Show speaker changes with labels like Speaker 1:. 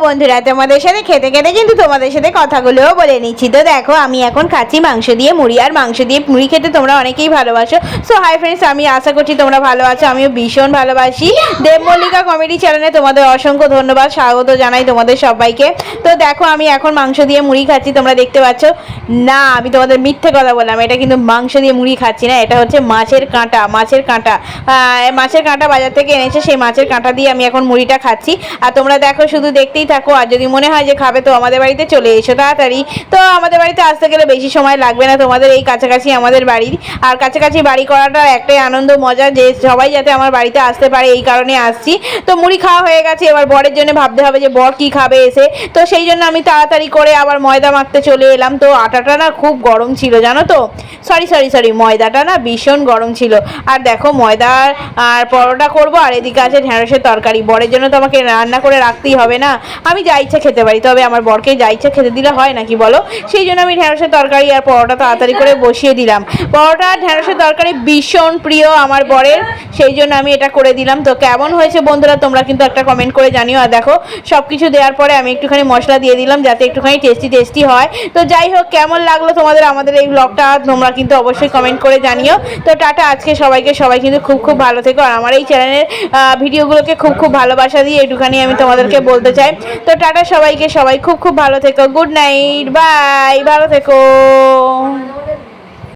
Speaker 1: বন্ধুরা, তোমাদের সাথে খেতে খেতে কিন্তু তোমাদের সাথে কথাগুলোও বলে নিচ্ছি। তো দেখো, আমি এখন খাচ্ছি মাংস দিয়ে মুড়ি। আর মাংস দিয়ে মুড়ি খেতে তোমরা অনেকেই ভালোবাসো। সো হাই ফ্রেন্ডস, আমি আশা করছি তোমরা ভালো আছো। আমিও ভীষণ ভালোবাসি। দেব মল্লিকা কমেডি চ্যানেলে তোমাদের অসংখ্য ধন্যবাদ, স্বাগত জানাই তোমাদের সবাইকে। তো দেখো, আমি এখন মাংস দিয়ে মুড়ি খাচ্ছি, তোমরা দেখতে পাচ্ছ। না, আমি তোমাদের মিথ্যে কথা বললাম, এটা কিন্তু মাংস দিয়ে মুড়ি খাচ্ছি না, এটা হচ্ছে মাছের কাঁটা। মাছের কাঁটা বাজার থেকে এনেছে, সেই মাছের কাঁটা দিয়ে আমি এখন মুড়িটা খাচ্ছি। আর তোমরা দেখো, শুধু দেখতেই থাকো। আর যদি মনে হয় যে খাবে, তো আমাদের বাড়িতে চলে এসো তাড়াতাড়ি। তো আমাদের বাড়িতে আসতে গেলে বেশি সময় লাগবে না, তোমাদের এই কাছাকাছি আমাদের বাড়ি। আর কাছাকাছি বাড়ি করাটা একটাই আনন্দ মজা, যে সবাই যাতে আমার বাড়িতে আসতে পারে, এই কারণে আসছি। তো মুড়ি খাওয়া হয়ে গেছে, এবার বরের জন্য ভাবতে হবে যে বর কি খাবে এসে। তো সেই জন্য আমি তাড়াতাড়ি করে আবার ময়দা মাখতে চলে এলাম। তো আটাটা না খুব গরম ছিল, জানো তো। সরি, ময়দাটা না ভীষণ গরম ছিল। আর দেখো, ময়দার আর পরোটা করবো, আর এদিকে আছে ঢেঁড়সের তরকারি। বরের জন্য তো আমাকে রান্না করে রাখতেই হবে না, আমি যা ইচ্ছা খেতে পারি, তবে আমার বরকে যা ইচ্ছা খেতে দিলে হয় নাকি বলো। সেই জন্য আমি ঢেঁড়সের তরকারি আর পরোটা তাড়াতাড়ি করে বসিয়ে দিলাম। পরোটা আর ঢেঁড়সের তরকারি ভীষণ প্রিয় আমার বরের, সেই জন্য আমি এটা করে দিলাম। তো কেমন হয়েছে বন্ধুরা, তোমরা কিন্তু একটা কমেন্ট করে জানিও। আর দেখো, সব কিছু দেওয়ার পরে আমি একটুখানি মশলা দিয়ে দিলাম, যাতে একটুখানি টেস্টি হয়। তো যাই হোক, কেমন লাগলো তোমাদের আমাদের এই ব্লগটা, তোমরা কিন্তু অবশ্যই কমেন্ট করে জানিও। তো টাটা আজকে সবাইকে, সবাই কিন্তু খুব ভালো থেকো। আর আমার এই চ্যানেলের ভিডিওগুলোকে খুব ভালোবাসা দিয়ে একটুখানি আমি তোমাদেরকে বলতে চাই। তো টাটা সবাইকে, সবাই খুব ভালো থেকো। গুড নাইট, বাই, ভালো থেকো।